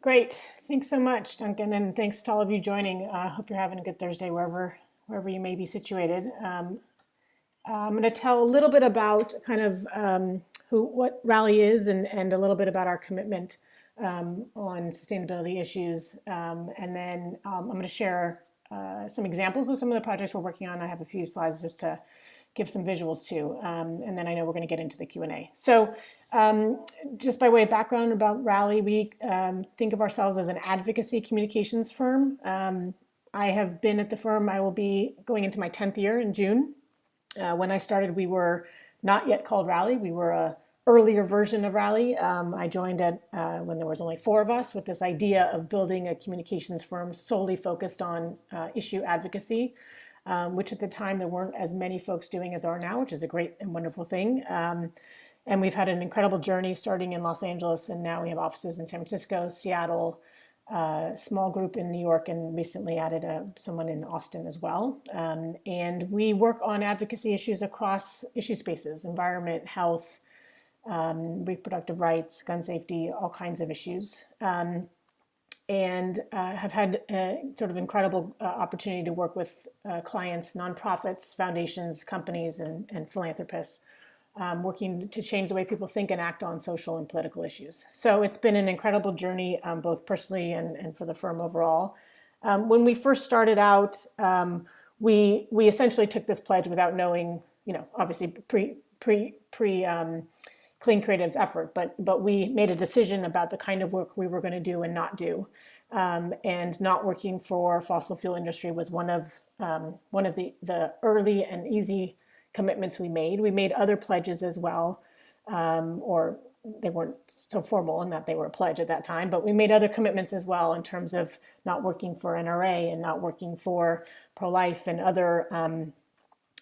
Great. Thanks so much, Duncan, and thanks to all of you joining. I hope you're having a good Thursday wherever you may be situated. I'm going to tell a little bit about kind of what Rally is and a little bit about our commitment on sustainability issues. And then I'm going to share some examples of some of the projects we're working on. I have a few slides just to give some visuals too. And then I know we're going to get into the Q&A. So just by way of background about Rally, we think of ourselves as an advocacy communications firm. I have been at the firm, I will be going into my 10th year in June. When I started, we were not yet called Rally. We were a earlier version of Rally. I joined at when there was only four of us with this idea of building a communications firm solely focused on issue advocacy, which at the time there weren't as many folks doing as are now, which is a great and wonderful thing. And we've had an incredible journey starting in Los Angeles, and now we have offices in San Francisco, Seattle, small group in New York, and recently added someone in Austin as well. And we work on advocacy issues across issue spaces: environment, health, reproductive rights, gun safety, all kinds of issues. And have had a sort of incredible opportunity to work with clients, nonprofits, foundations, companies, and philanthropists, working to change the way people think and act on social and political issues. So it's been an incredible journey, both personally and for the firm overall. When we first started out, we essentially took this pledge without knowing, obviously pre Clean Creative's effort, but we made a decision about the kind of work we were going to do and not do. And not working for fossil fuel industry was one of the early and easy commitments we made. We made other pledges as well, or they weren't so formal in that they were a pledge at that time, but we made other commitments as well in terms of not working for NRA and not working for pro-life and other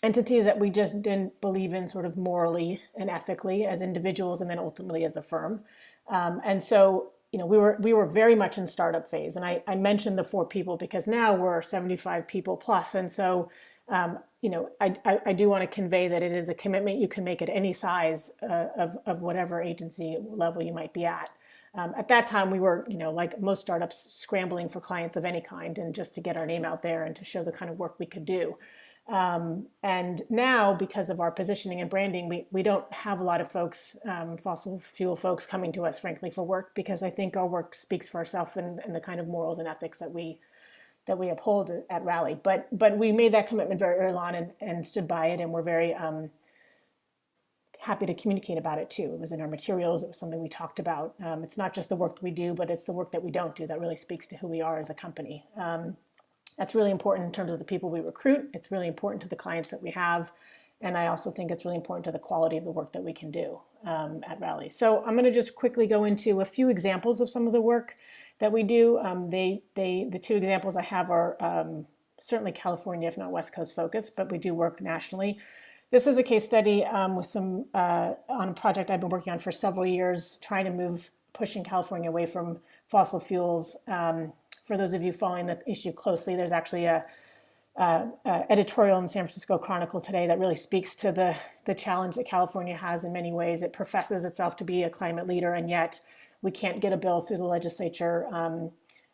entities that we just didn't believe in sort of morally and ethically as individuals and then ultimately as a firm. And so, we were very much in startup phase. And I mentioned the four people because now we're 75 people plus. And so, I do want to convey that it is a commitment you can make at any size of whatever agency level you might be at. At that time, we were, like most startups, scrambling for clients of any kind and just to get our name out there and to show the kind of work we could do. And now, because of our positioning and branding, we don't have a lot of folks, fossil fuel folks, coming to us, frankly, for work, because I think our work speaks for itself and the kind of morals and ethics that we uphold at Rally. But we made that commitment very early on and stood by it, and we're very happy to communicate about it too. It was in our materials. It was something we talked about. It's not just the work we do, but it's the work that we don't do that really speaks to who we are as a company. That's really important in terms of the people we recruit. It's really important to the clients that we have. And I also think it's really important to the quality of the work that we can do at Rally. So I'm going to just quickly go into a few examples of some of the work that we do. The two examples I have are certainly California, if not West Coast focused, but we do work nationally. This is a case study with some on a project I've been working on for several years, trying to pushing California away from fossil fuels. For those of you following the issue closely, there's actually a editorial in the San Francisco Chronicle today that really speaks to the challenge that California has in many ways. It professes itself to be a climate leader, and yet we can't get a bill through the legislature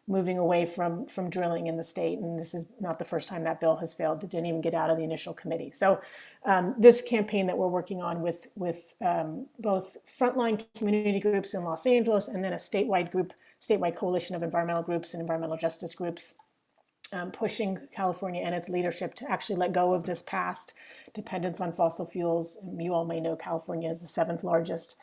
moving away from drilling in the state. And this is not the first time that bill has failed. It didn't even get out of the initial committee. So this campaign that we're working on with both frontline community groups in Los Angeles and then a statewide coalition of environmental groups and environmental justice groups, pushing California and its leadership to actually let go of this past dependence on fossil fuels. And you all may know California is the seventh largest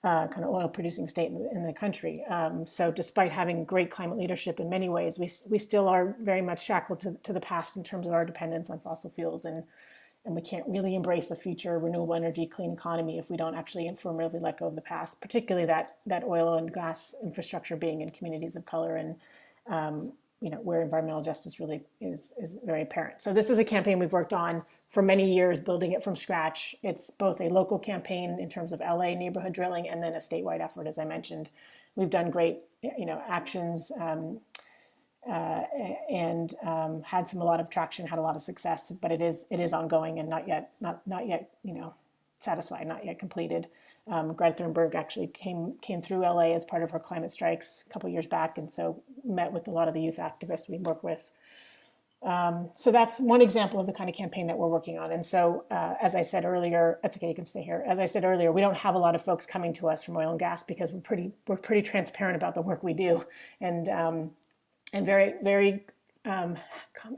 kind of oil producing state in the country. So despite having great climate leadership in many ways, we still are very much shackled to the past in terms of our dependence on fossil fuels. And we can't really embrace the future renewable energy, clean economy if we don't actually affirmatively let go of the past, particularly that oil and gas infrastructure being in communities of color and where environmental justice really is very apparent. So this is a campaign we've worked on for many years, building it from scratch. It's both a local campaign in terms of LA neighborhood drilling and then a statewide effort, as I mentioned. We've done great actions and had a lot of traction, had a lot of success, but it is ongoing and not yet satisfied, not yet completed. Greta Thunberg actually came through LA as part of her climate strikes a couple years back, and so met with a lot of the youth activists we work with. So that's one example of the kind of campaign that we're working on. And so, as I said earlier, it's okay, you can stay here. As I said earlier, we don't have a lot of folks coming to us from oil and gas because we're pretty transparent about the work we do, and very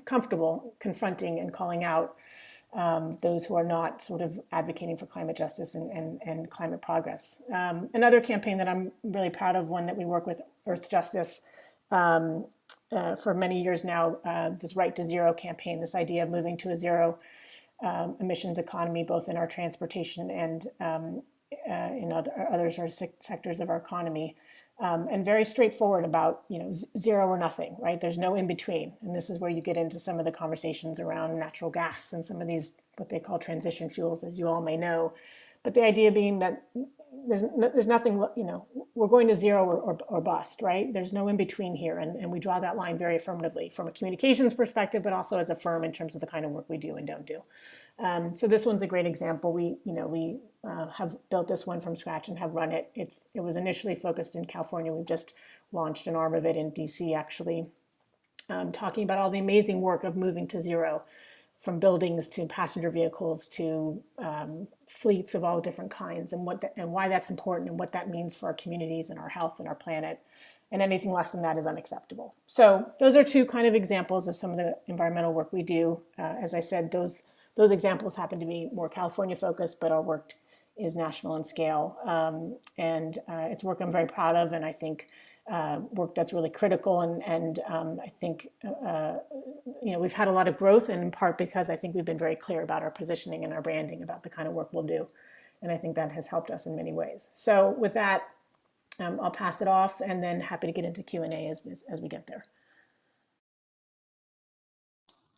comfortable confronting and calling out those who are not sort of advocating for climate justice and climate progress. Another campaign that I'm really proud of, one that we work with, Earth Justice, for many years now, this Right to Zero campaign, this idea of moving to a zero emissions economy, both in our transportation and in other sort of sectors of our economy. And very straightforward about, zero or nothing, right? There's no in between. And this is where you get into some of the conversations around natural gas and some of these, what they call transition fuels, as you all may know. But the idea being that there's nothing, we're going to zero or bust, right? There's no in between here. And we draw that line very affirmatively from a communications perspective, but also as a firm in terms of the kind of work we do and don't do. So this one's a great example. We have built this one from scratch and have run it. It was initially focused in California. We've just launched an arm of it in DC, actually, talking about all the amazing work of moving to zero, from buildings to passenger vehicles to fleets of all different kinds, and why that's important and what that means for our communities and our health and our planet. And anything less than that is unacceptable. So those are two kind of examples of some of the environmental work we do. As I said, those examples happen to be more California focused, but our work is national in scale. And it's work I'm very proud of, and I think work that's really critical. And I think we've had a lot of growth, and in part because I think we've been very clear about our positioning and our branding about the kind of work we'll do. And I think that has helped us in many ways. So with that, I'll pass it off, and then happy to get into Q&A as we get there.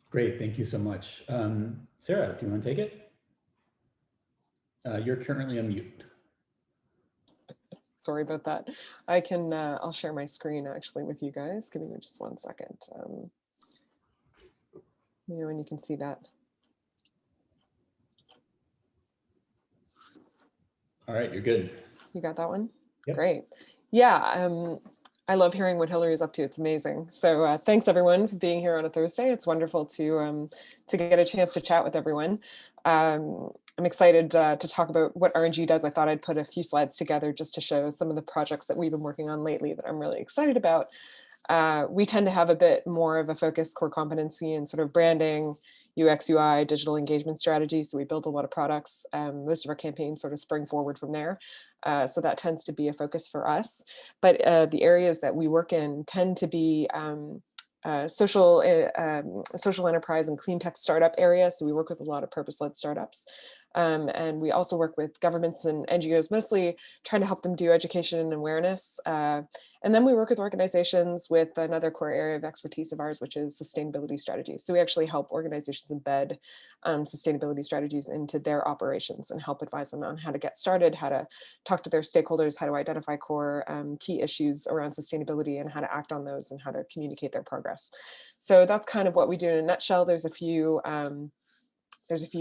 Great, thank you so much. Sarah, do you want to take it? You're currently on mute. Sorry about that. I can, I'll share my screen actually with you guys. Give me just 1 second. And you can see that. All right, you're good. You got that one? Yep. Great. Yeah, I love hearing what Hillary is up to. It's amazing. So thanks everyone for being here on a Thursday. It's wonderful to get a chance to chat with everyone. I'm excited to talk about what RNG does. I thought I'd put a few slides together just to show some of the projects that we've been working on lately that I'm really excited about. We tend to have a bit more of a focused core competency in sort of branding, UX, UI, digital engagement strategy. So we build a lot of products. Most of our campaigns sort of spring forward from there. So that tends to be a focus for us. But the areas that we work in tend to be social enterprise and clean tech startup area. So we work with a lot of purpose-led startups. And we also work with governments and NGOs, mostly trying to help them do education and awareness. And then we work with organizations with another core area of expertise of ours, which is sustainability strategies. So we actually help organizations embed sustainability strategies into their operations and help advise them on how to get started, how to talk to their stakeholders, how to identify core key issues around sustainability and how to act on those and how to communicate their progress. So that's kind of what we do in a nutshell. There's a few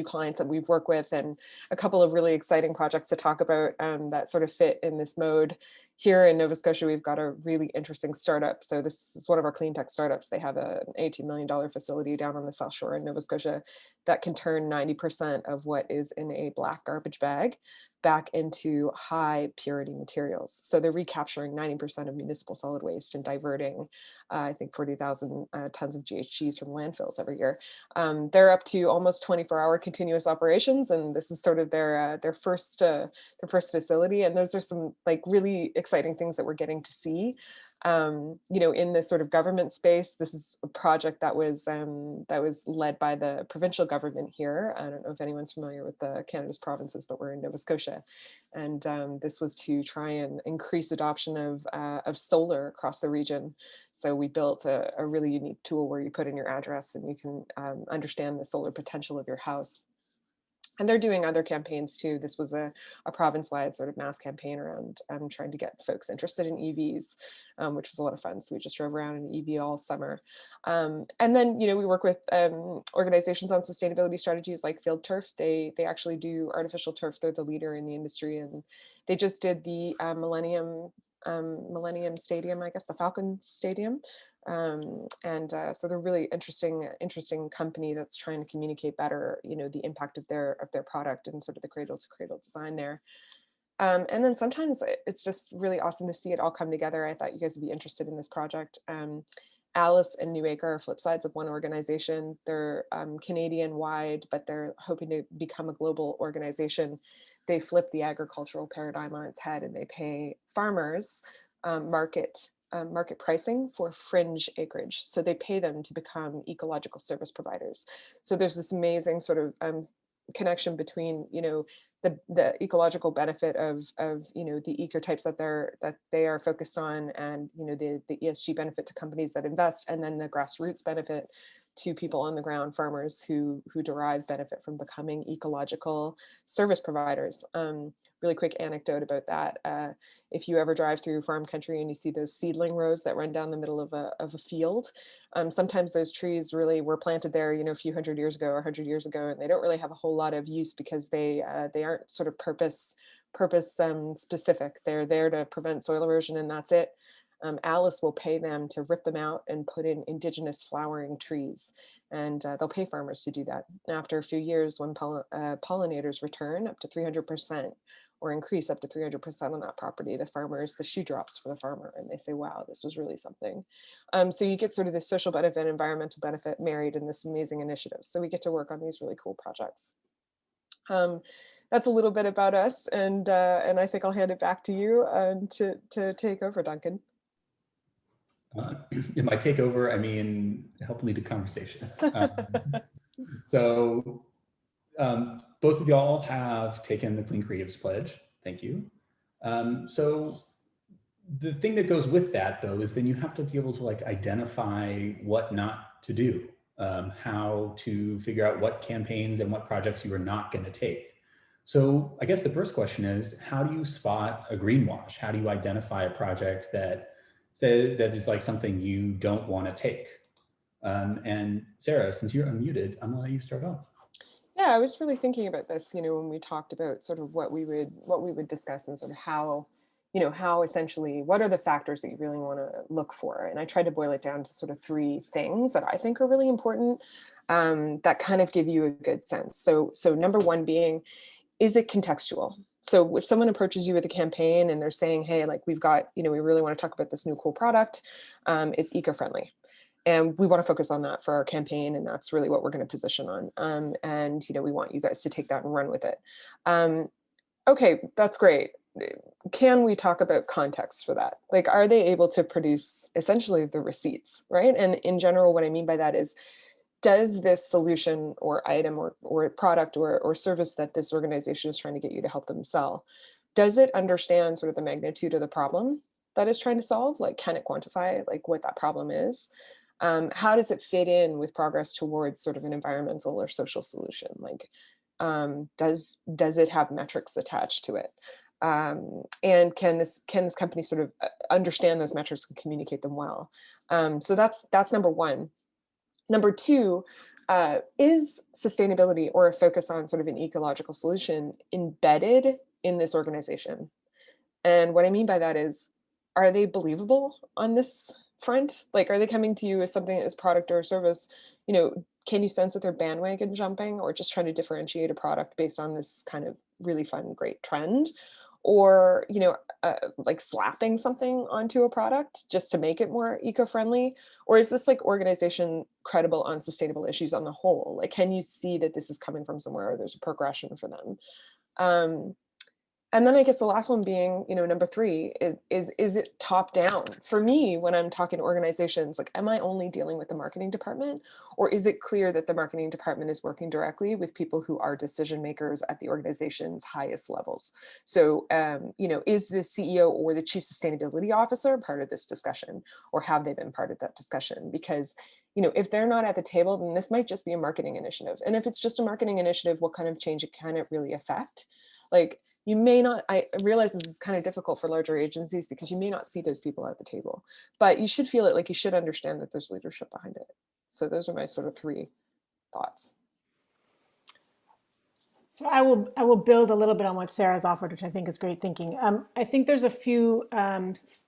clients that we've worked with and a couple of really exciting projects to talk about that sort of fit in this mode. Here in Nova Scotia, we've got a really interesting startup. So this is one of our clean tech startups. They have an $18 million facility down on the South Shore in Nova Scotia that can turn 90% of what is in a black garbage bag back into high purity materials. So they're recapturing 90% of municipal solid waste and diverting, I think 40,000 tons of GHGs from landfills every year. They're up to almost 24-hour continuous operations, and this is sort of their first facility. And those are some like really exciting things that we're getting to see. In this sort of government space, this is a project that was led by the provincial government here. I don't know if anyone's familiar with the Canada's provinces, but we're in Nova Scotia, and this was to try and increase adoption of solar across the region. So we built a really unique tool where you put in your address and you can understand the solar potential of your house. And they're doing other campaigns too. This was a province-wide sort of mass campaign around trying to get folks interested in EVs, which was a lot of fun. So we just drove around in an EV all summer. And then, we work with organizations on sustainability strategies like Field Turf. They actually do artificial turf. They're the leader in the industry, and they just did the Millennium Stadium, I guess, the Falcon Stadium. So they're really interesting company that's trying to communicate better, the impact of their product and sort of the cradle to cradle design there. And then sometimes it's just really awesome to see it all come together. I thought you guys would be interested in this project. Alice and New Acre are flip sides of one organization. They're Canadian wide, but they're hoping to become a global organization. They flip the agricultural paradigm on its head, and they pay farmers market pricing for fringe acreage. So they pay them to become ecological service providers. So there's this amazing sort of connection between, the ecological benefit of the ecotypes that they are focused on, and the ESG benefit to companies that invest, and then the grassroots benefit to people on the ground, farmers who derive benefit from becoming ecological service providers. Really quick anecdote about that. If you ever drive through farm country and you see those seedling rows that run down the middle of a field, sometimes those trees really were planted there, a few hundred years ago or 100 years ago, and they don't really have a whole lot of use because they aren't sort of purpose specific. They're there to prevent soil erosion, and that's it. Alice will pay them to rip them out and put in indigenous flowering trees, and they'll pay farmers to do that. After a few years, when pollinators return up to 300% or increase up to 300% on that property, the shoe drops for the farmer, and they say, wow, this was really something. So you get sort of the social benefit, environmental benefit married in this amazing initiative. So we get to work on these really cool projects. That's a little bit about us, and I think I'll hand it back to you to take over, Duncan. If I take over, I mean, help lead a conversation. So both of y'all have taken the Clean Creatives Pledge. Thank you. So the thing that goes with that, though, is then you have to be able to identify what not to do, how to figure out what campaigns and what projects you are not going to take. So I guess the first question is, how do you spot a greenwash? How do you identify a project that is something you don't want to take? And Sarah, since you're unmuted, I'm gonna let you start off. Yeah, I was really thinking about this, when we talked about sort of what we would discuss, and sort of how essentially, what are the factors that you really want to look for? And I tried to boil it down to sort of 3 things that I think are really important, that kind of give you a good sense. So number 1 being, is it contextual? So if someone approaches you with a campaign and they're saying, hey, we've got, we really want to talk about this new cool product, it's eco-friendly, and we want to focus on that for our campaign, and that's really what we're going to position on. And we want you guys to take that and run with it. Okay, that's great. Can we talk about context for that? Are they able to produce essentially the receipts, right? And in general, what I mean by that is, does this solution or item or product or service that this organization is trying to get you to help them sell, does it understand sort of the magnitude of the problem that it's trying to solve? Can it quantify what that problem is? How does it fit in with progress towards sort of an environmental or social solution? Does it have metrics attached to it? And can this company sort of understand those metrics and communicate them well? So that's number 1. Number 2, is sustainability or a focus on sort of an ecological solution embedded in this organization? And what I mean by that is, are they believable on this front? Are they coming to you as something as product or service? Can you sense that they're bandwagon jumping or just trying to differentiate a product based on this kind of really fun, great trend? Or, slapping something onto a product just to make it more eco-friendly? Or is this organization credible on sustainable issues on the whole? Can you see that this is coming from somewhere, or there's a progression for them? And then I guess the last one being, number three is it top down? For me, when I'm talking to organizations, like, am I only dealing with the marketing department, or is it clear that the marketing department is working directly with people who are decision makers at the organization's highest levels? So, is the CEO or the chief sustainability officer part of this discussion, or have they been part of that discussion? Because, if they're not at the table, then this might just be a marketing initiative. And if it's just a marketing initiative, what kind of change can it really affect? Like, you may not, I realize this is kind of difficult for larger agencies because you may not see those people at the table, but you should feel it, like you should understand that there's leadership behind it. So those are my sort of three thoughts. So I will build a little bit on what Sarah's offered, which I think is great thinking. I think there's a few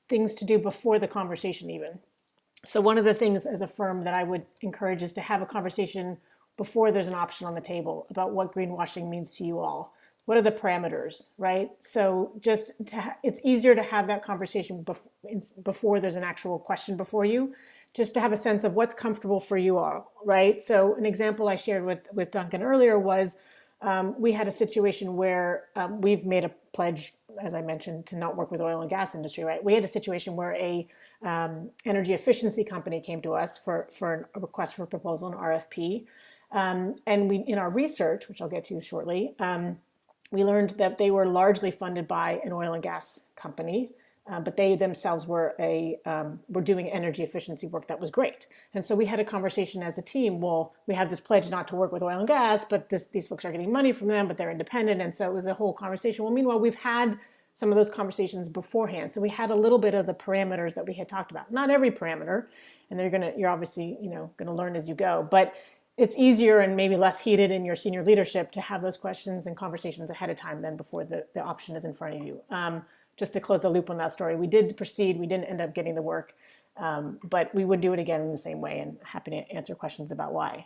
things to do before the conversation even. So one of the things as a firm that I would encourage is to have a conversation before there's an option on the table about what greenwashing means to you all. What are the parameters, right? So it's easier to have that conversation before there's an actual question before you, just to have a sense of what's comfortable for you all, right? So an example I shared with Duncan earlier was we had a situation where we've made a pledge, as I mentioned, to not work with oil and gas industry, right? We had a situation where a energy efficiency company came to us for a request for proposal, an RFP. And we, in our research, which I'll get to shortly, we learned that they were largely funded by an oil and gas company, but they themselves were doing energy efficiency work that was great. And so we had a conversation as a team. Well, we have this pledge not to work with oil and gas, but these folks are getting money from them, but they're independent. And so it was a whole conversation. Well, meanwhile, we've had some of those conversations beforehand. So we had a little bit of the parameters that we had talked about. Not every parameter, and you're obviously gonna learn as you go, but it's easier and maybe less heated in your senior leadership to have those questions and conversations ahead of time than before the option is in front of you. Just to close the loop on that story, we did proceed. We didn't end up getting the work, but we would do it again in the same way, and happy to answer questions about why.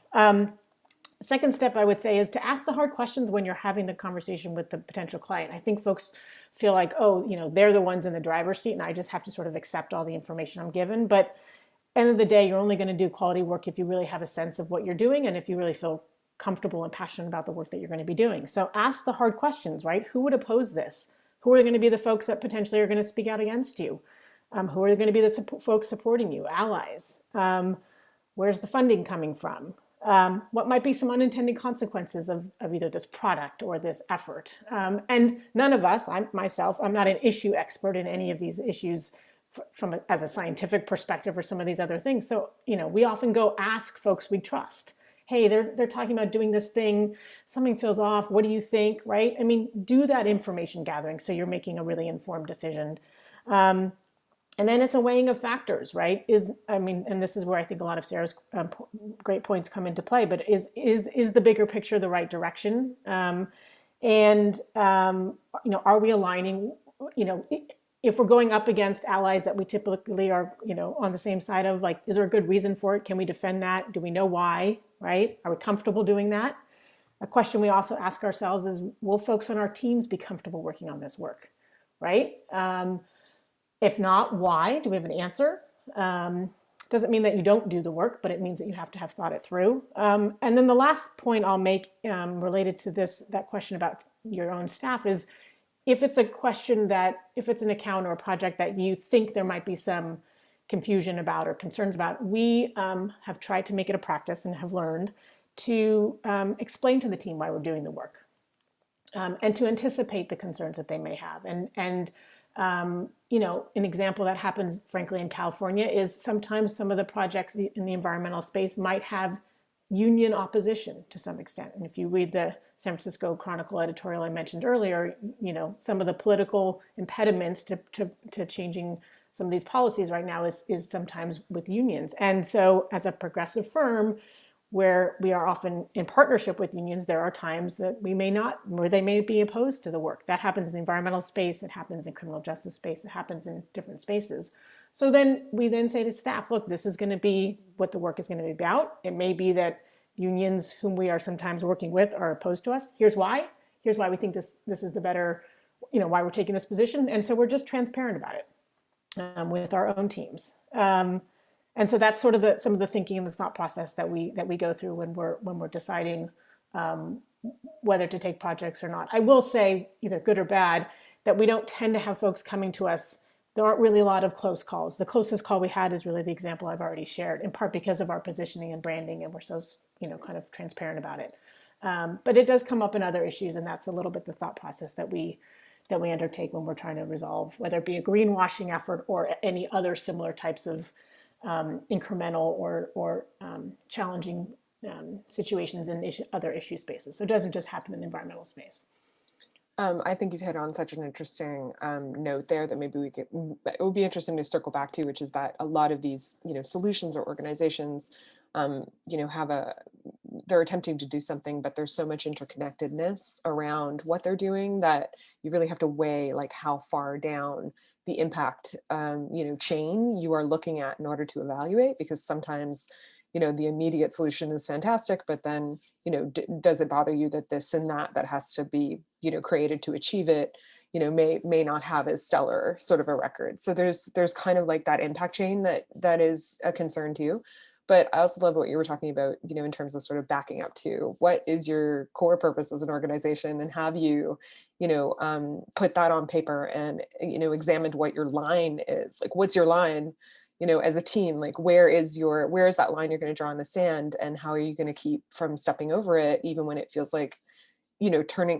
Second step I would say is to ask the hard questions when you're having the conversation with the potential client. I think folks feel like, they're the ones in the driver's seat and I just have to sort of accept all the information I'm given. But end of the day, you're only going to do quality work if you really have a sense of what you're doing and if you really feel comfortable and passionate about the work that you're going to be doing. So ask the hard questions, right? Who would oppose this? Who are going to be the folks that potentially are going to speak out against you? Who are going to be the folks supporting you? Allies? Where's the funding coming from? What might be some unintended consequences of either this product or this effort? And none of us, I'm not an issue expert in any of these issues as a scientific perspective or some of these other things. So, we often go ask folks we trust. Hey, they're talking about doing this thing. Something feels off. What do you think, right? I mean, do that information gathering so you're making a really informed decision. And then it's a weighing of factors, right? And this is where I think a lot of Sarah's great points come into play, but is the bigger picture the right direction? Are we aligning, if we're going up against allies that we typically are, on the same side of, like, is there a good reason for it? Can we defend that? Do we know why, right? Are we comfortable doing that? A question we also ask ourselves is, will folks on our teams be comfortable working on this work, right? If not, why? Do we have an answer? Doesn't mean that you don't do the work, but it means that you have to have thought it through. And then the last point I'll make related to that question about your own staff is, if it's an account or a project that you think there might be some confusion about or concerns about, we have tried to make it a practice and have learned to explain to the team why we're doing the work, and to anticipate the concerns that they may have. And an example that happens, frankly, in California is sometimes some of the projects in the environmental space might have union opposition to some extent. And if you read the San Francisco Chronicle editorial I mentioned earlier, some of the political impediments to changing some of these policies right now is sometimes with unions. And so as a progressive firm, where we are often in partnership with unions, there are times that where they may be opposed to the work. That happens in the environmental space, it happens in criminal justice space, it happens in different spaces. So then we say to staff, look, this is going to be what the work is going to be about. It may be that unions whom we are sometimes working with are opposed to us. Here's why we think this is the better, why we're taking this position. And so we're just transparent about it with our own teams. And so that's sort of some of the thinking and the thought process that we go through when we're deciding whether to take projects or not. I will say, either good or bad, that we don't tend to have folks coming to us. There aren't really a lot of close calls. The closest call we had is really the example I've already shared, in part because of our positioning and branding, and we're so, kind of transparent about it. But it does come up in other issues, and that's a little bit the thought process that we undertake when we're trying to resolve, whether it be a greenwashing effort or any other similar types of incremental or challenging situations in other issue spaces. So it doesn't just happen in the environmental space. I think you've hit on such an interesting note there that maybe it would be interesting to circle back to, which is that a lot of these, solutions or organizations, they're attempting to do something, but there's so much interconnectedness around what they're doing that you really have to weigh like how far down the impact, chain you are looking at in order to evaluate, because sometimes the immediate solution is fantastic, but then, does it bother you that this and that has to be, created to achieve it, may not have as stellar sort of a record. So there's kind of like that impact chain that is a concern too. But I also love what you were talking about, in terms of sort of backing up to what is your core purpose as an organization, and have you, put that on paper and, examined what your line is. Like, what's your line? As a team, like where is that line you're going to draw in the sand, and how are you going to keep from stepping over it, even when it feels like,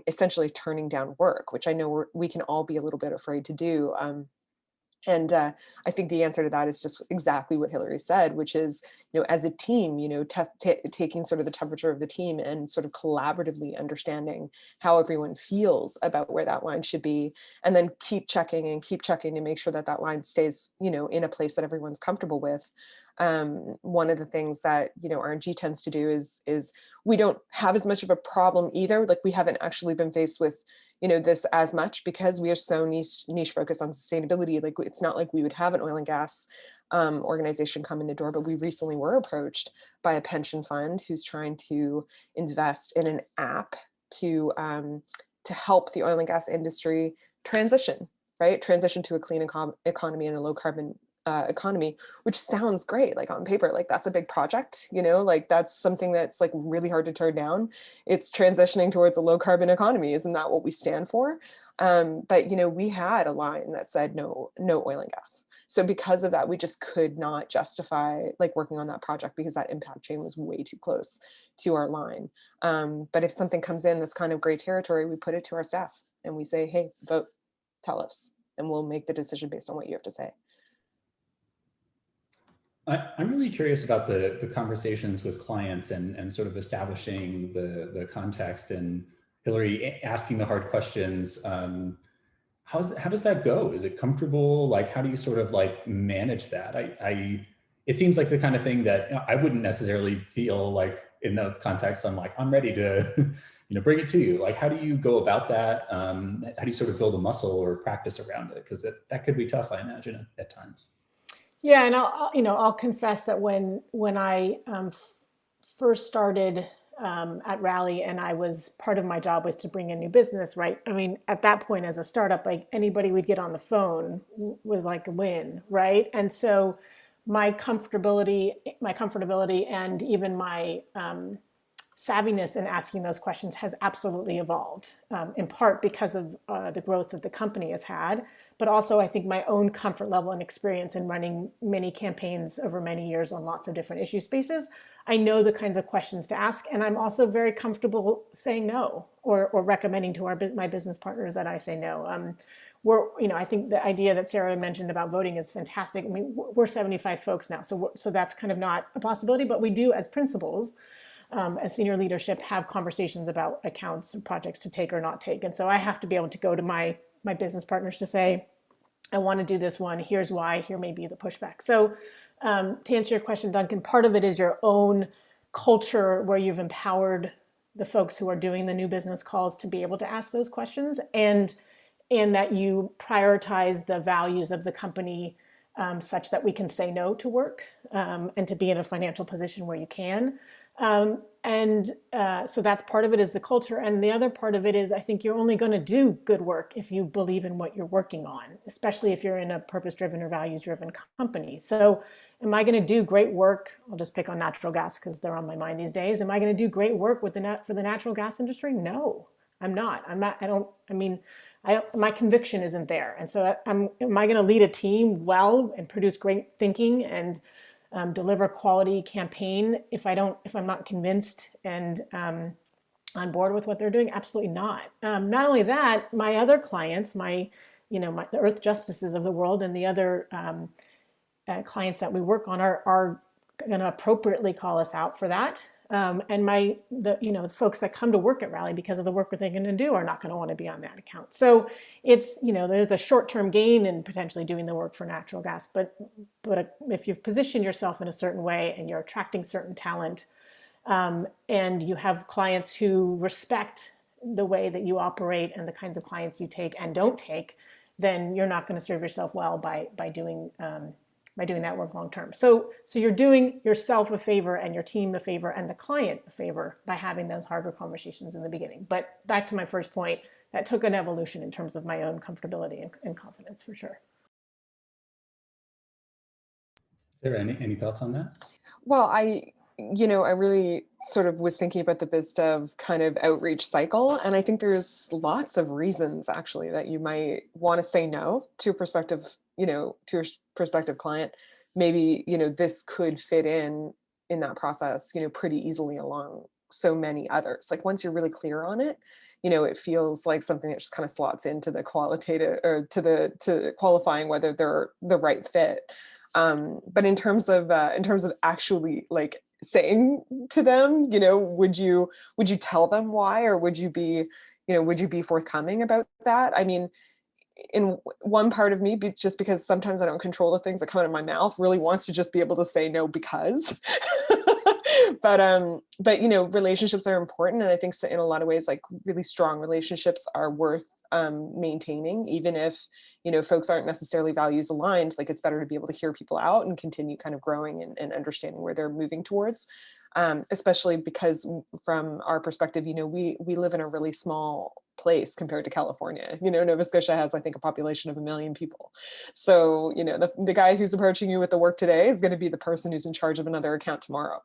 essentially turning down work, which I know we can all be a little bit afraid to do. And I think the answer to that is just exactly what Hillary said, which is, as a team, taking sort of the temperature of the team and sort of collaboratively understanding how everyone feels about where that line should be, and then keep checking to make sure that line stays, in a place that everyone's comfortable with. One of the things that, R&G tends to do is we don't have as much of a problem either. Like, we haven't actually been faced with, this as much, because we are so niche focused on sustainability. Like, it's not like we would have an oil and gas organization come in the door, but we recently were approached by a pension fund who's trying to invest in an app to help the oil and gas industry transition to a clean economy and a low carbon economy, which sounds great. Like, on paper, like that's a big project, like that's something that's like really hard to turn down. It's transitioning towards a low carbon economy. Isn't that what we stand for? But we had a line that said no oil and gas. So because of that, we just could not justify like working on that project, because that impact chain was way too close to our line. But if something comes in that's kind of gray territory, we put it to our staff and we say, hey, vote, tell us, and we'll make the decision based on what you have to say. I'm really curious about the conversations with clients and sort of establishing the context, and Hillary asking the hard questions. How does that go? Is it comfortable? Like, how do you sort of like manage that? It seems like the kind of thing that I wouldn't necessarily feel like in those contexts. I'm ready to bring it to you. Like, how do you go about that? How do you sort of build a muscle or practice around it? Because that could be tough, I imagine, at times. Yeah, and I'll confess that when I first started at Rally, and part of my job was to bring in new business, right? I mean, at that point, as a startup, like anybody we'd get on the phone was like a win, right? And so my comfortability, and even my savviness in asking those questions has absolutely evolved, in part because of the growth that the company has had, but also I think my own comfort level and experience in running many campaigns over many years on lots of different issue spaces. I know the kinds of questions to ask, and I'm also very comfortable saying no, or recommending to my business partners that I say no. I think the idea that Sarah mentioned about voting is fantastic. I mean, we're 75 folks now, so that's kind of not a possibility, but we do, as principals, as senior leadership, have conversations about accounts and projects to take or not take. And so I have to be able to go to my business partners to say, I want to do this one. Here's why. Here may be the pushback. So to answer your question, Duncan, part of it is your own culture, where you've empowered the folks who are doing the new business calls to be able to ask those questions, and that you prioritize the values of the company such that we can say no to work, and to be in a financial position where you can. So that's part of it, is the culture. And the other part of it is, I think you're only going to do good work if you believe in what you're working on, especially if you're in a purpose-driven or values-driven company. So am I going to do great work? I'll just pick on natural gas because they're on my mind these days. Am I going to do great work for the natural gas industry? No, I'm not. my conviction isn't there. And so am I going to lead a team well and produce great thinking and deliver quality campaign if I'm not convinced and on board with what they're doing? Absolutely not. Not only that, my other clients, the Earth Justices of the world and the other clients that we work on are going to appropriately call us out for that. And the folks that come to work at Rally because of the work that they're going to do are not going to want to be on that account. So it's, there's a short-term gain in potentially doing the work for natural gas, but if you've positioned yourself in a certain way and you're attracting certain talent, and you have clients who respect the way that you operate and the kinds of clients you take and don't take, then you're not going to serve yourself well by doing that work long term. So you're doing yourself a favor and your team a favor and the client a favor by having those harder conversations in the beginning. But back to my first point, that took an evolution in terms of my own comfortability and confidence for sure. Is there any thoughts on that? Well, I really sort of was thinking about the BizDev kind of outreach cycle. And I think there's lots of reasons actually that you might want to say no to a prospective, to a prospective client. Maybe, this could fit in that process, pretty easily along so many others. Like once you're really clear on it, it feels like something that just kind of slots into the qualitative or to qualifying whether they're the right fit. But in terms of actually like saying to them, would you tell them why, or would you be forthcoming about that? I mean, in one part of me, just because sometimes I don't control the things that come out of my mouth, really wants to just be able to say no because. but relationships are important, and I think in a lot of ways, like really strong relationships are worth maintaining, even if folks aren't necessarily values aligned. Like it's better to be able to hear people out and continue kind of growing and understanding where they're moving towards. Especially because from our perspective, we live in a really small place compared to California. Nova Scotia has, I think, a population of 1 million people. So, the guy who's approaching you with the work today is going to be the person who's in charge of another account tomorrow.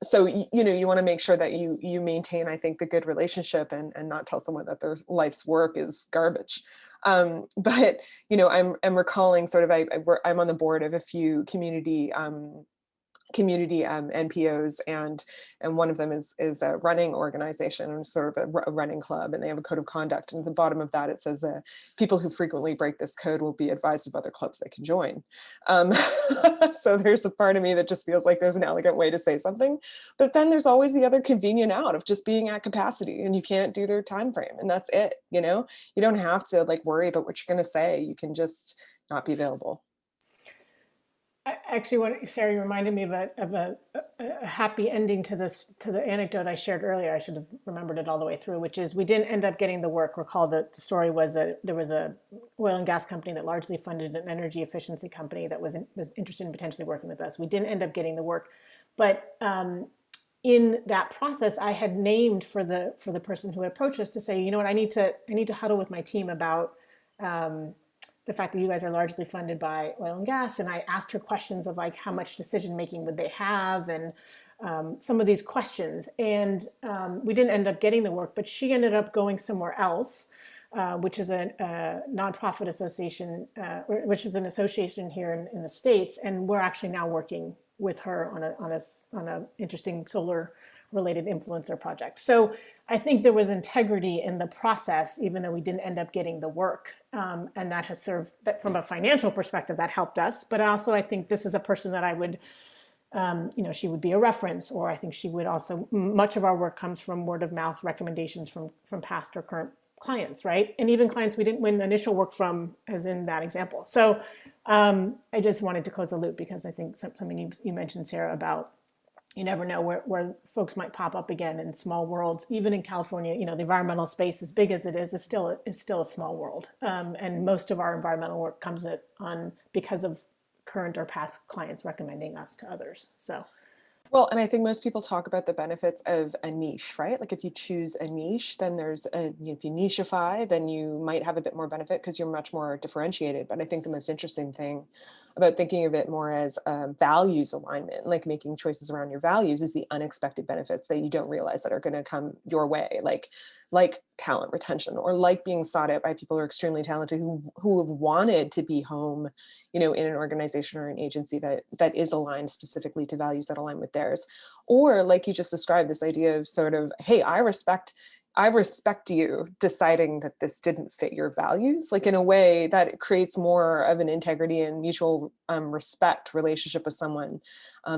So, you want to make sure that you maintain, I think, the good relationship and not tell someone that their life's work is garbage. But, I'm recalling sort of, I'm on the board of a few community NPOs, and one of them is a running organization, sort of a running club, and they have a code of conduct. And at the bottom of that, it says, people who frequently break this code will be advised of other clubs they can join. So there's a part of me that just feels like there's an elegant way to say something, but then there's always the other convenient out of just being at capacity, and you can't do their time frame, and that's it. You don't have to like worry about what you're going to say. You can just not be available. Actually, Sarah, you reminded me of a happy ending to the anecdote I shared earlier. I should have remembered it all the way through, which is we didn't end up getting the work. Recall that the story was that there was a oil and gas company that largely funded an energy efficiency company that was interested in potentially working with us. We didn't end up getting the work, but in that process, I had named for the person who had approached us to say, you know what, I need to huddle with my team about the fact that you guys are largely funded by oil and gas. And I asked her questions of like, how much decision-making would they have? And some of these questions. And we didn't end up getting the work, but she ended up going somewhere else, which is a nonprofit association, which is an association here in the States. And we're actually now working with her on a interesting solar related influencer project. So I think there was integrity in the process, even though we didn't end up getting the work. And that has served, that from a financial perspective, that helped us. But also I think this is a person that I would, she would be a reference, or I think she would also, much of our work comes from word of mouth recommendations from past or current clients, right? And even clients we didn't win initial work from, as in that example. So I just wanted to close the loop because I think something you mentioned, Sarah, about you never know where folks might pop up again in small worlds. Even in California, the environmental space, as big as it is still a small world. And most of our environmental work comes on because of current or past clients recommending us to others. So. Well, and I think most people talk about the benefits of a niche, right? Like if you choose a niche, then if you nicheify, then you might have a bit more benefit because you're much more differentiated. But I think the most interesting thing about thinking of it more as values alignment, like making choices around your values is the unexpected benefits that you don't realize that are going to come your way, like talent retention, or like being sought out by people who are extremely talented who have wanted to be home, in an organization or an agency that is aligned specifically to values that align with theirs. Or like you just described, this idea of sort of, hey, I respect you deciding that this didn't fit your values, like in a way that it creates more of an integrity and mutual respect relationship with someone,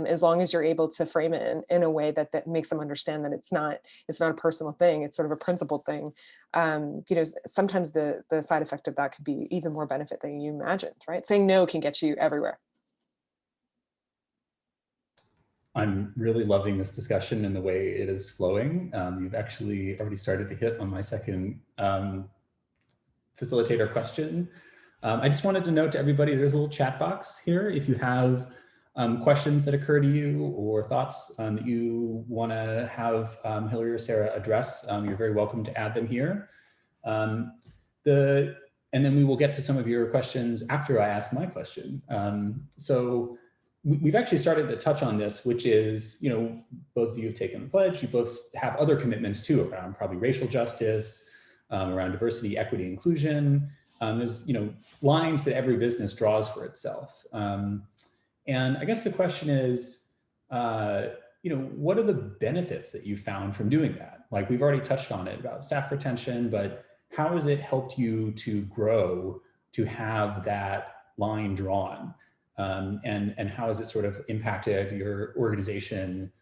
as long as you're able to frame it in a way that makes them understand that it's not a personal thing, it's sort of a principled thing. Sometimes the side effect of that could be even more benefit than you imagined, right? Saying no can get you everywhere. I'm really loving this discussion and the way it is flowing. You've actually already started to hit on my second facilitator question. I just wanted to note to everybody, there's a little chat box here. If you have questions that occur to you or thoughts that you want to have Hillary or Sarah address, you're very welcome to add them here. And then we will get to some of your questions after I ask my question. So we've actually started to touch on this, which is, both of you have taken the pledge. You both have other commitments too around probably racial justice, around diversity, equity, inclusion. There's, lines that every business draws for itself. And I guess the question is, what are the benefits that you found from doing that? Like we've already touched on it about staff retention, but how has it helped you to grow, to have that line drawn? And how has it sort of impacted your organization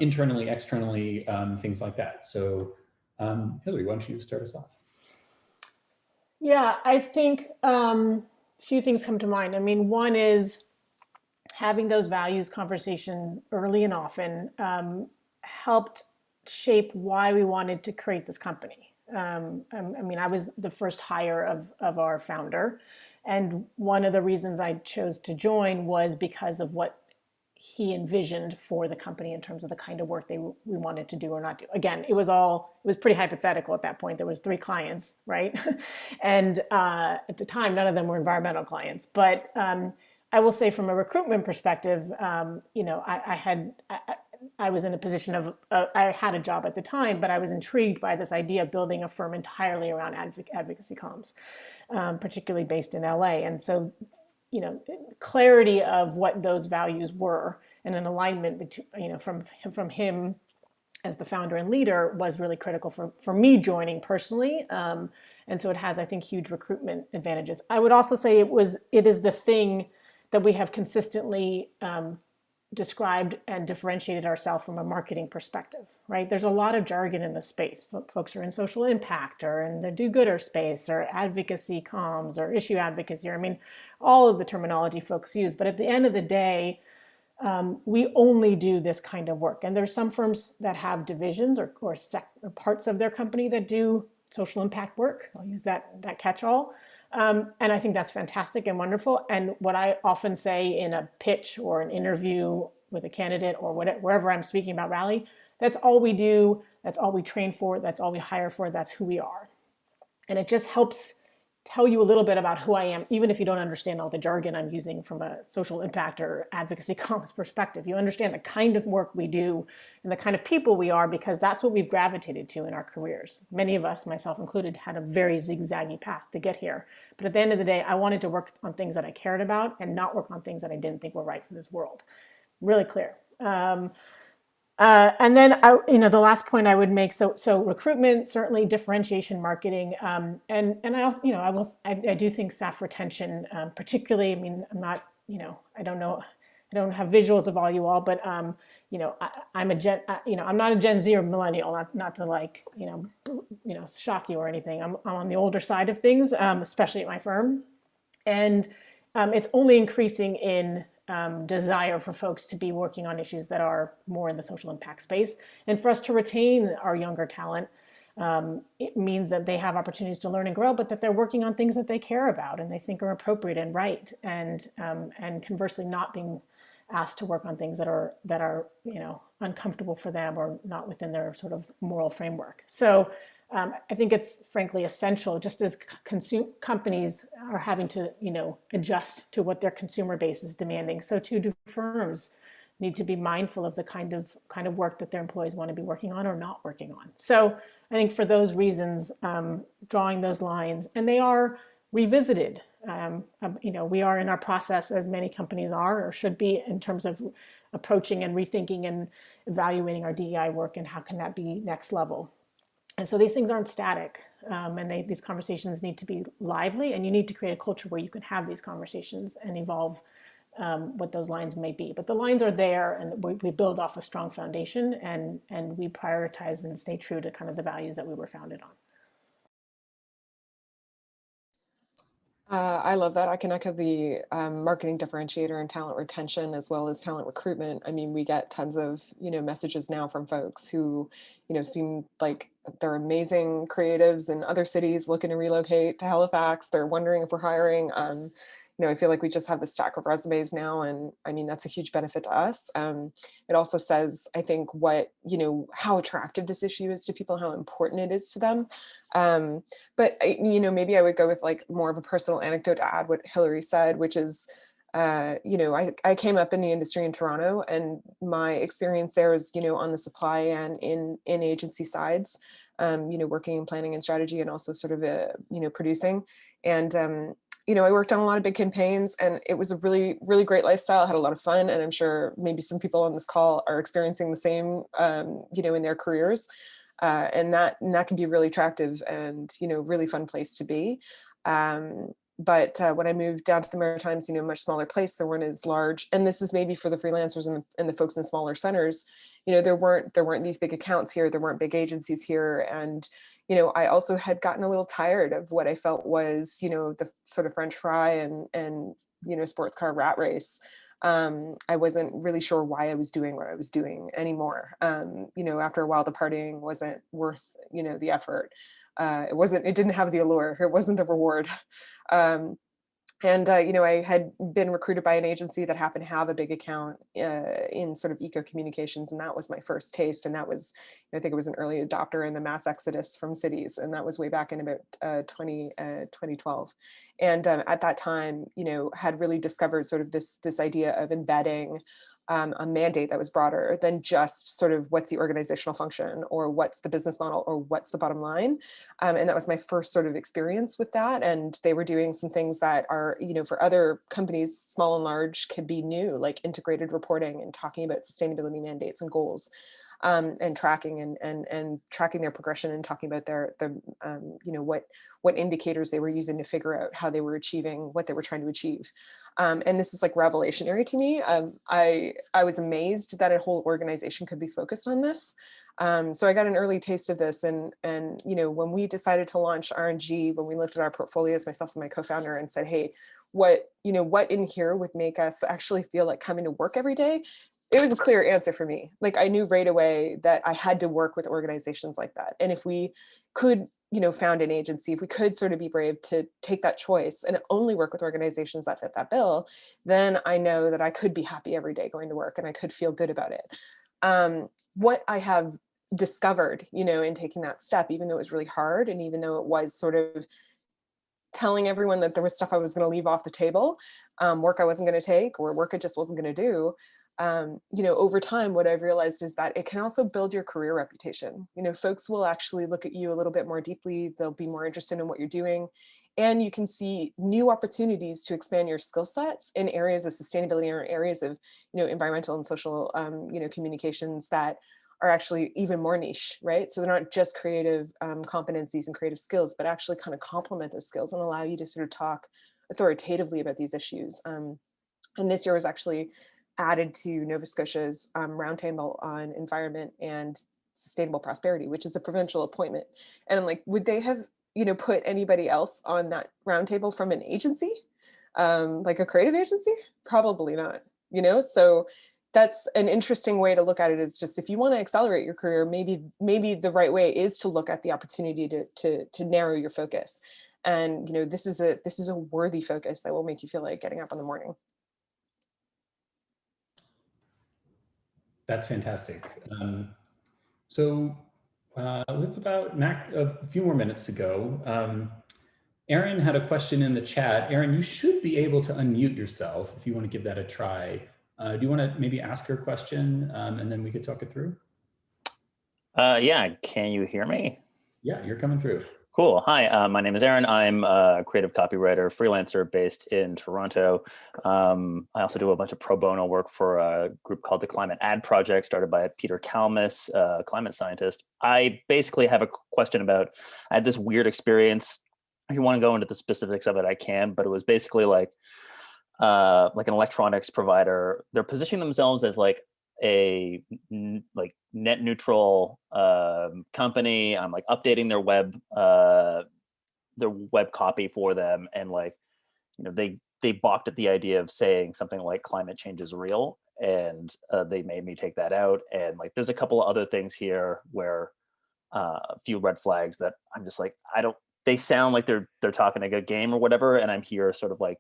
internally, externally, things like that? So Hillary, why don't you start us off? Yeah, I think a few things come to mind. I mean, one is having those values conversation early and often helped shape why we wanted to create this company. I was the first hire of our founder. And one of the reasons I chose to join was because of what he envisioned for the company in terms of the kind of work we wanted to do or not do. Again, it was pretty hypothetical at that point. There was 3 clients, right? And at the time, none of them were environmental clients. But I will say from a recruitment perspective, I was in a position of, I had a job at the time, but I was intrigued by this idea of building a firm entirely around advocacy comms, particularly based in LA. And so, clarity of what those values were and an alignment between, from him as the founder and leader was really critical for me joining personally. And so it has, I think, huge recruitment advantages. I would also say it is the thing that we have consistently described and differentiated ourselves from a marketing perspective, right? There's a lot of jargon in the space. Folks are in social impact or in the do-gooder space or advocacy comms or issue advocacy, all of the terminology folks use. But at the end of the day, we only do this kind of work. And there's some firms that have divisions or parts of their company that do social impact work. I'll use that catch-all. And I think that's fantastic and wonderful. And what I often say in a pitch or an interview with a candidate or wherever I'm speaking about Rally, that's all we do. That's all we train for. That's all we hire for. That's who we are. And it just helps tell you a little bit about who I am, even if you don't understand all the jargon I'm using from a social impact or advocacy comms perspective. You understand the kind of work we do and the kind of people we are, because that's what we've gravitated to in our careers. Many of us, myself included, had a very zigzaggy path to get here. But at the end of the day, I wanted to work on things that I cared about and not work on things that I didn't think were right for this world. Really clear. And then, the last point I would make, so recruitment, certainly differentiation marketing. And I also, I do think staff retention, particularly, I'm not, I don't know, I don't have visuals of all you all, but, I'm not a Gen Z or millennial, not to shock you or anything. I'm on the older side of things, especially at my firm. And it's only increasing in desire for folks to be working on issues that are more in the social impact space. And for us to retain our younger talent, it means that they have opportunities to learn and grow, but that they're working on things that they care about and they think are appropriate and right. And conversely, not being asked to work on things that are uncomfortable for them or not within their sort of moral framework. So I think it's frankly essential, just as companies are having to adjust to what their consumer base is demanding, so too do firms need to be mindful of the kind of work that their employees want to be working on or not working on. So I think for those reasons, drawing those lines, and they are revisited. We are in our process, as many companies are or should be, in terms of approaching and rethinking and evaluating our DEI work and how can that be next level. And so these things aren't static, and these conversations need to be lively, and you need to create a culture where you can have these conversations and evolve what those lines may be. But the lines are there, and we build off a strong foundation, and we prioritize and stay true to kind of the values that we were founded on. I love that. I can echo the marketing differentiator and talent retention as well as talent recruitment. I mean, we get tons of, messages now from folks who, seem like they're amazing creatives in other cities looking to relocate to Halifax. They're wondering if we're hiring. I feel like we just have the stack of resumes now. And I mean, that's a huge benefit to us. It also says, I think, how attractive this issue is to people, how important it is to them. But maybe I would go with like more of a personal anecdote to add what Hillary said, which is, I came up in the industry in Toronto, and my experience there is, on the supply and in agency sides, working in planning and strategy, and also sort of, producing. And, I worked on a lot of big campaigns, and it was a really, really great lifestyle. I had a lot of fun, and I'm sure maybe some people on this call are experiencing the same, in their careers. And that can be really attractive and, really fun place to be. But when I moved down to the Maritimes, much smaller place, there weren't as large, and this is maybe for the freelancers and the folks in smaller centers, there weren't these big accounts here, there weren't big agencies here. And, I also had gotten a little tired of what I felt was, the sort of French fry and sports car rat race. I wasn't really sure why I was doing what I was doing anymore. After a while, the partying wasn't worth, the effort. It didn't have the allure. It wasn't the reward. I had been recruited by an agency that happened to have a big account in sort of eco communications, and that was my first taste. And that was, I think it was an early adopter in the mass exodus from cities, and that was way back in about 2012. And at that time, had really discovered sort of this idea of embedding a mandate that was broader than just sort of what's the organizational function or what's the business model or what's the bottom line. And that was my first sort of experience with that. And they were doing some things that are, for other companies, small and large, can be new, like integrated reporting and talking about sustainability mandates and goals. And tracking and tracking their progression and talking about their what indicators they were using to figure out how they were achieving what they were trying to achieve. And this is like revelationary to me. I was amazed that a whole organization could be focused on this. So I got an early taste of this, and when we decided to launch RNG, when we looked at our portfolios, myself and my co-founder, and said, hey, what in here would make us actually feel like coming to work every day? It was a clear answer for me. Like, I knew right away that I had to work with organizations like that. And if we could, found an agency, if we could sort of be brave to take that choice and only work with organizations that fit that bill, then I know that I could be happy every day going to work and I could feel good about it. What I have discovered, in taking that step, even though it was really hard, and even though it was sort of telling everyone that there was stuff I was going to leave off the table, work I wasn't going to take, or work I just wasn't going to do, over time, what I've realized is that it can also build your career reputation. Folks will actually look at you a little bit more deeply. They'll be more interested in what you're doing. And you can see new opportunities to expand your skill sets in areas of sustainability or areas of, environmental and social, communications that are actually even more niche, right? So they're not just creative competencies and creative skills, but actually kind of complement those skills and allow you to sort of talk authoritatively about these issues. And this year was actually added to Nova Scotia's roundtable on environment and sustainable prosperity, which is a provincial appointment. And I'm like, would they have, put anybody else on that roundtable from an agency, like a creative agency? Probably not, So that's an interesting way to look at it, is just, if you want to accelerate your career, maybe the right way is to look at the opportunity to narrow your focus. And, this is a worthy focus that will make you feel like getting up in the morning. That's fantastic. So we have about a few more minutes to go. Erin had a question in the chat. Erin, you should be able to unmute yourself if you want to give that a try. Do you want to maybe ask her question and then we could talk it through? Yeah, can you hear me? Yeah, you're coming through. Cool. Hi, my name is Aaron. I'm a creative copywriter, freelancer based in Toronto. I also do a bunch of pro bono work for a group called the Climate Ad Project, started by Peter Kalmus, a climate scientist. I basically have a question about, I had this weird experience. If you want to go into the specifics of it, I can, but it was basically like an electronics provider. They're positioning themselves as like a net neutral company. I'm like updating their web copy for them, and like, you know, they balked at the idea of saying something like climate change is real, and they made me take that out. And like, there's a couple of other things here where a few red flags that I'm just like, I don't. They sound like they're talking a good game or whatever, and I'm here sort of like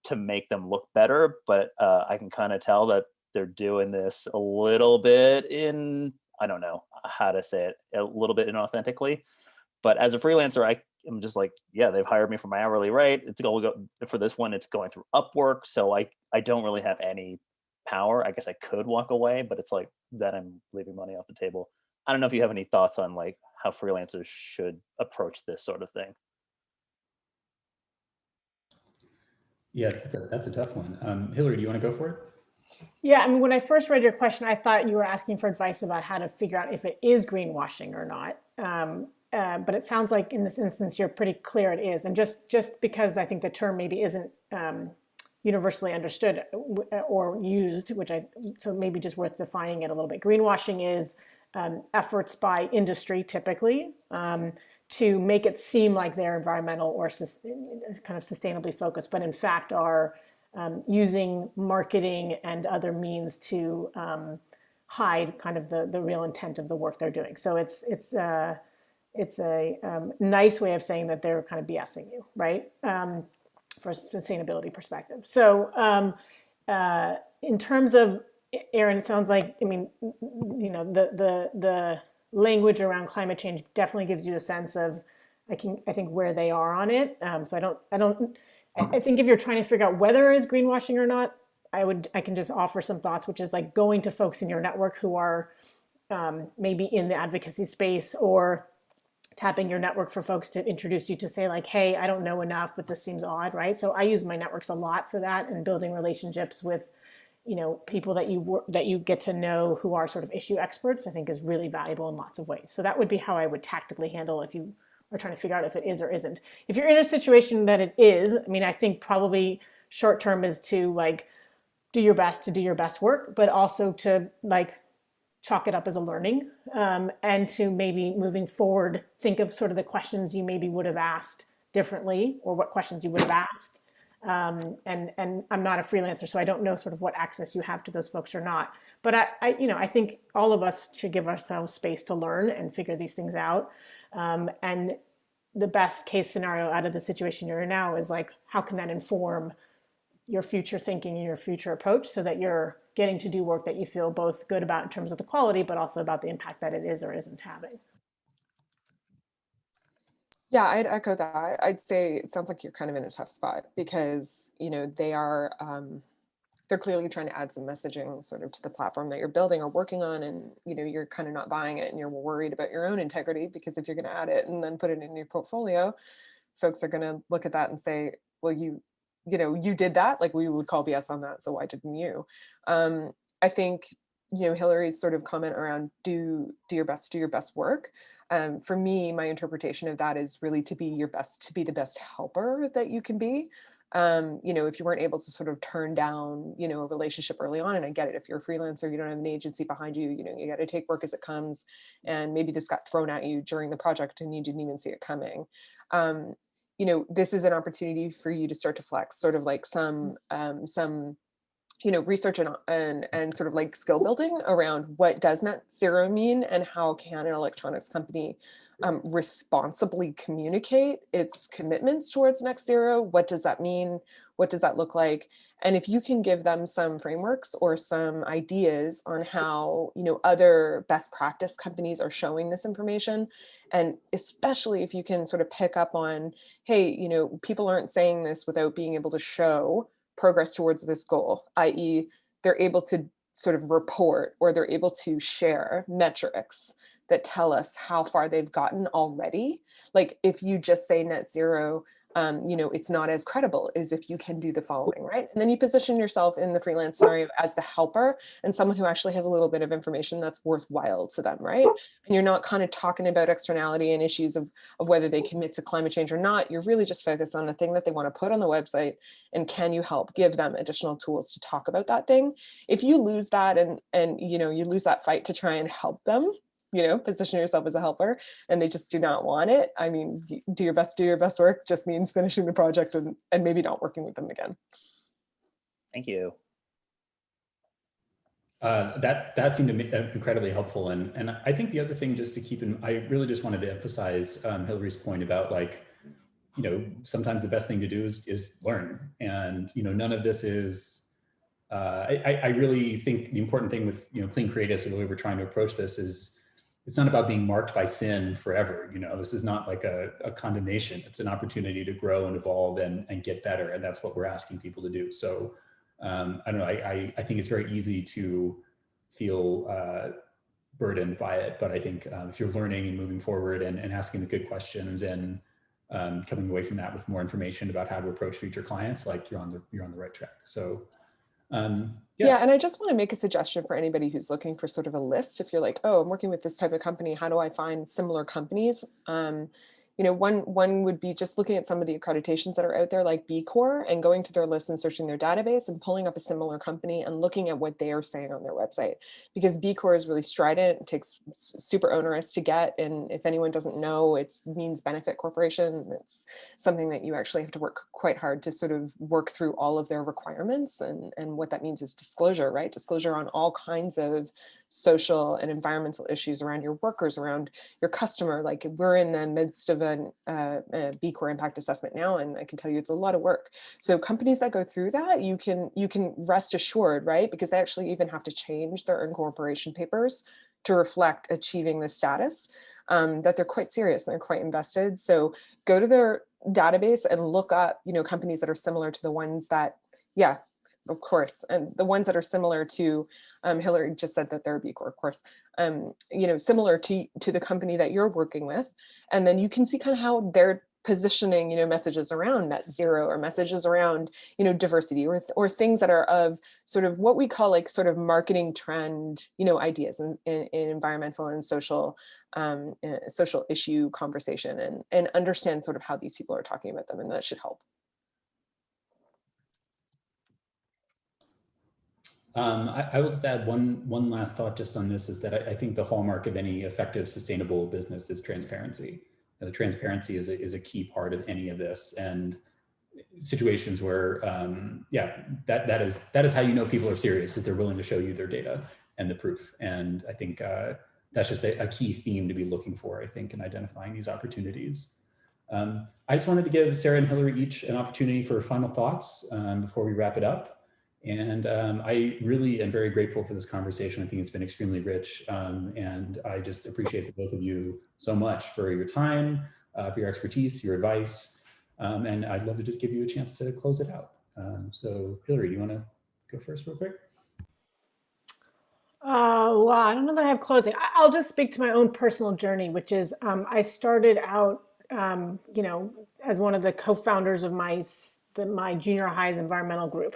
to make them look better, but I can kind of tell that they're doing this a little bit in, I don't know how to say it, a little bit inauthentically. But as a freelancer, I'm just like, yeah, they've hired me for my hourly rate. It's going to go for this one. It's going through Upwork, so I don't really have any power. I guess I could walk away, but it's like then I'm leaving money off the table. I don't know if you have any thoughts on like how freelancers should approach this sort of thing. Yeah, that's a tough one. Hillary, do you want to go for it? Yeah, I mean, when I first read your question, I thought you were asking for advice about how to figure out if it is greenwashing or not. But it sounds like in this instance, you're pretty clear it is. And just because I think the term maybe isn't universally understood or used, so maybe just worth defining it a little bit. Greenwashing is efforts by industry typically to make it seem like they're environmental or kind of sustainably focused, but in fact are using marketing and other means to hide kind of the real intent of the work they're doing. So it's a nice way of saying that they're kind of BSing you, right? For a sustainability perspective. So in terms of, Aaron, it sounds like, I mean, you know, the language around climate change definitely gives you a sense of, I think where they are on it. So I think if you're trying to figure out whether it is greenwashing or not, I can just offer some thoughts, which is like going to folks in your network who are maybe in the advocacy space, or tapping your network for folks to introduce you to say like, hey, I don't know enough, but this seems odd, right? So I use my networks a lot for that, and building relationships with, you know, people that you get to know who are sort of issue experts, I think is really valuable in lots of ways. So that would be how I would tactically handle if you are trying to figure out if it is or isn't. If you're in a situation that it is, I mean, I think probably short term is to like do your best to do your best work, but also to like chalk it up as a learning, and to maybe moving forward, think of sort of the questions you maybe would have asked differently, or what questions you would have asked. And I'm not a freelancer, so I don't know sort of what access you have to those folks or not. But I think all of us should give ourselves space to learn and figure these things out. And the best case scenario out of the situation you're in now is like, how can that inform your future thinking and your future approach, so that you're getting to do work that you feel both good about in terms of the quality, but also about the impact that it is or isn't having. Yeah, I'd echo that. I'd say it sounds like you're kind of in a tough spot, because, you know, they're clearly trying to add some messaging sort of to the platform that you're building or working on, and, you know, you're kind of not buying it, and you're worried about your own integrity, because if you're going to add it and then put it in your portfolio, folks are going to look at that and say, well, you did that, like we would call BS on that, so why didn't you? I think, you know, Hillary's sort of comment around do your best work. For me, my interpretation of that is really to be the best helper that you can be. You know, if you weren't able to sort of turn down, you know, a relationship early on, and I get it, if you're a freelancer, you don't have an agency behind you, you know, you got to take work as it comes, and maybe this got thrown at you during the project and you didn't even see it coming. You know, this is an opportunity for you to start to flex sort of like some research and sort of like skill building around what does net zero mean and how can an electronics company responsibly communicate its commitments towards net zero. What does that mean? What does that look like? And if you can give them some frameworks or some ideas on how, other best practice companies are showing this information, and especially if you can sort of pick up on, hey, people aren't saying this without being able to show progress towards this goal, i.e., they're able to sort of report or they're able to share metrics that tell us how far they've gotten already. Like if you just say net zero, it's not as credible as if you can do the following, right? And then you position yourself in the freelance scenario as the helper and someone who actually has a little bit of information that's worthwhile to them, right? And you're not kind of talking about externality and issues of whether they commit to climate change or not. You're really just focused on the thing that they want to put on the website, and can you help give them additional tools to talk about that thing? If you lose that and you lose that fight to try and help them, position yourself as a helper, and they just do not want it, I mean, do your best work just means finishing the project and maybe not working with them again. Thank you. That seemed incredibly helpful. And I think the other thing just to keep in, I really just wanted to emphasize Hillary's point about sometimes the best thing to do is learn. And, none of this is, I really think the important thing with, clean creatives, or the way we're trying to approach this is, it's not about being marked by sin forever. This is not like a condemnation. It's an opportunity to grow and evolve and get better. And that's what we're asking people to do. So I don't know, I think it's very easy to feel burdened by it. But I think if you're learning and moving forward and asking the good questions and coming away from that with more information about how to approach future clients, like you're on the right track. So yeah, and I just want to make a suggestion for anybody who's looking for sort of a list. If you're like, oh, I'm working with this type of company, how do I find similar companies? One would be just looking at some of the accreditations that are out there, like B Corp, and going to their list and searching their database and pulling up a similar company and looking at what they are saying on their website. Because B Corp is really strident, it takes super onerous to get. And if anyone doesn't know, it means benefit corporation. It's something that you actually have to work quite hard to sort of work through all of their requirements. And what that means is disclosure, right? Disclosure on all kinds of social and environmental issues around your workers, around your customer. Like we're in the midst of a B Corp impact assessment now, and I can tell you it's a lot of work. So companies that go through that, you can rest assured, right? Because they actually even have to change their incorporation papers to reflect achieving the status, that they're quite serious and they're quite invested. So go to their database and look up, companies that are similar to the ones that, yeah, of course, and the ones that are similar to, Hillary just said that they're a B Corp, of course, similar to the company that you're working with. And then you can see kind of how they're positioning, messages around net zero or messages around, diversity or things that are of sort of what we call like sort of marketing trend, ideas in environmental and social issue conversation, and understand sort of how these people are talking about them, and that should help. I will just add one last thought just on this, is that I think the hallmark of any effective, sustainable business is transparency. The transparency is a key part of any of this, and situations where, that is how you know people are serious, is they're willing to show you their data and the proof. And I think that's just a key theme to be looking for, I think, in identifying these opportunities. I just wanted to give Sarah and Hillary each an opportunity for final thoughts before we wrap it up. And I really am very grateful for this conversation. I think it's been extremely rich. And I just appreciate the both of you so much for your time, for your expertise, your advice. And I'd love to just give you a chance to close it out. So Hillary, do you want to go first real quick? Well, I don't know that I have closing. I'll just speak to my own personal journey, which is I started out, as one of the co-founders of my junior high's environmental group.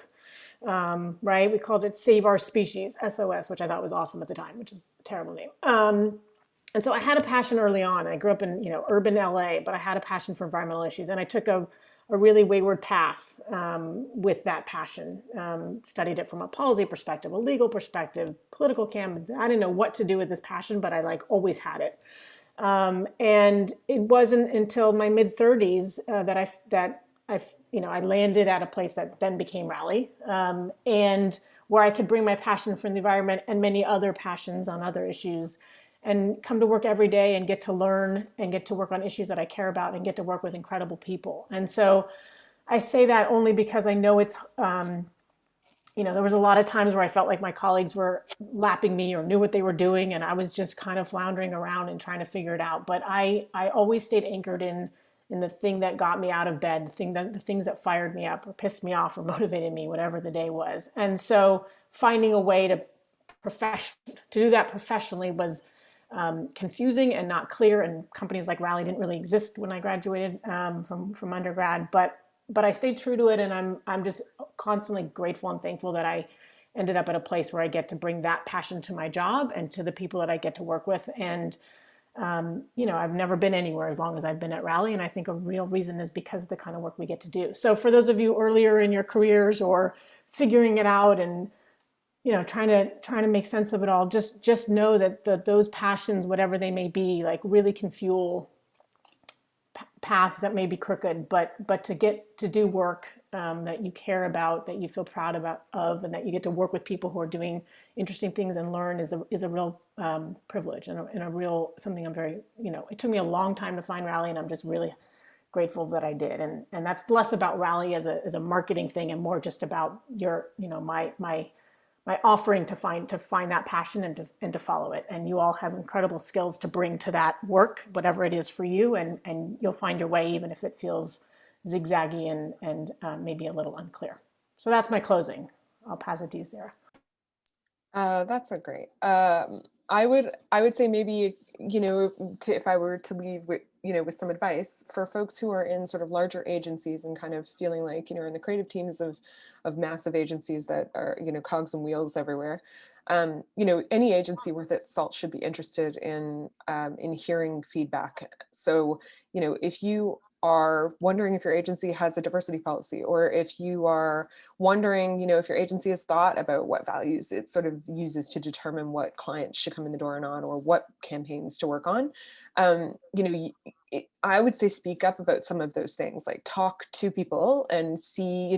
Right? We called it Save Our Species, SOS, which I thought was awesome at the time, which is a terrible name. And so I had a passion early on. I grew up in, urban LA, but I had a passion for environmental issues. And I took a really wayward path with that passion. Studied it from a policy perspective, a legal perspective, political campaigns. I didn't know what to do with this passion, but I always had it. And it wasn't until my mid 30s that I landed at a place that then became Rally, and where I could bring my passion for the environment and many other passions on other issues, and come to work every day and get to learn and get to work on issues that I care about and get to work with incredible people. And so I say that only because I know it's, there was a lot of times where I felt like my colleagues were lapping me or knew what they were doing, and I was just kind of floundering around and trying to figure it out. But I always stayed anchored in the thing that got me out of bed, the things that fired me up or pissed me off or motivated me, whatever the day was. And so finding a way to do that professionally was confusing and not clear. And companies like Rally didn't really exist when I graduated from undergrad. But I stayed true to it, and I'm just constantly grateful and thankful that I ended up at a place where I get to bring that passion to my job and to the people that I get to work with. And I've never been anywhere as long as I've been at Rally, and I think a real reason is because of the kind of work we get to do. So for those of you earlier in your careers or figuring it out and trying to make sense of it all, just know that those passions, whatever they may be, like really can fuel paths that may be crooked, but to get to do work that you care about, that you feel proud of, and that you get to work with people who are doing interesting things and learn is a real privilege and a real something I'm very, it took me a long time to find Rally, and I'm just really grateful that I did. And that's less about Rally as a marketing thing and more just about my offering to find that passion and to follow it. And you all have incredible skills to bring to that work, whatever it is for you, and you'll find your way even if it feels zigzaggy and maybe a little unclear. So that's my closing. I'll pass it to you, Sarah. That's a great. I would say maybe, if I were to leave with, with some advice for folks who are in sort of larger agencies and kind of feeling like, in the creative teams of massive agencies that are, cogs and wheels everywhere. Any agency worth its salt should be interested in hearing feedback. So, if you are wondering if your agency has a diversity policy, or if you are wondering, if your agency has thought about what values it sort of uses to determine what clients should come in the door and on, or what campaigns to work on, I would say speak up about some of those things, like talk to people and see,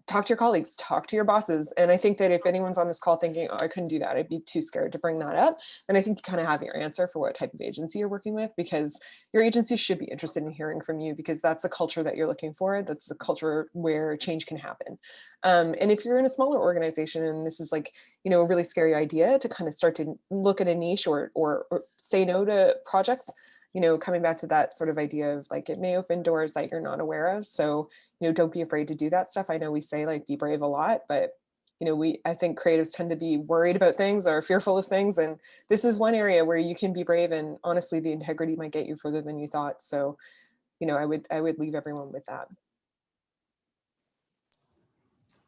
talk to your colleagues, talk to your bosses. And I think that if anyone's on this call thinking, oh, I couldn't do that, I'd be too scared to bring that up, then I think you kind of have your answer for what type of agency you're working with, because your agency should be interested in hearing from you, because that's the culture that you're looking for. That's the culture where change can happen. And if you're in a smaller organization and this is like, a really scary idea to kind of start to look at a niche or say no to projects, coming back to that sort of idea of like, it may open doors that you're not aware of. So, don't be afraid to do that stuff. I know we say like, be brave a lot, but I think creatives tend to be worried about things or fearful of things. And this is one area where you can be brave, and honestly, the integrity might get you further than you thought. So, I would leave everyone with that.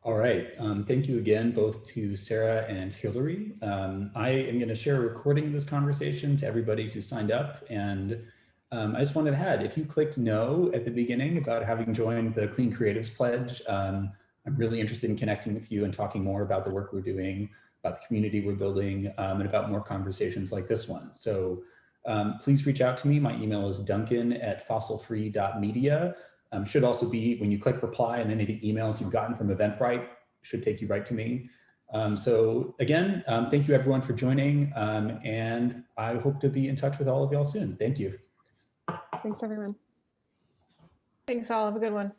All right. Thank you again, both to Sarah and Hillary. I am going to share a recording of this conversation to everybody who signed up. And I just wanted to add, if you clicked no at the beginning about having joined the Clean Creatives Pledge, I'm really interested in connecting with you and talking more about the work we're doing, about the community we're building, and about more conversations like this one. So please reach out to me. My email is duncan@fossilfree.media. Should also be, when you click reply, and any of the emails you've gotten from Eventbrite should take you right to me. So again, thank you everyone for joining, and I hope to be in touch with all of y'all soon. Thank you. Thanks, everyone. Thanks all. Have a good one.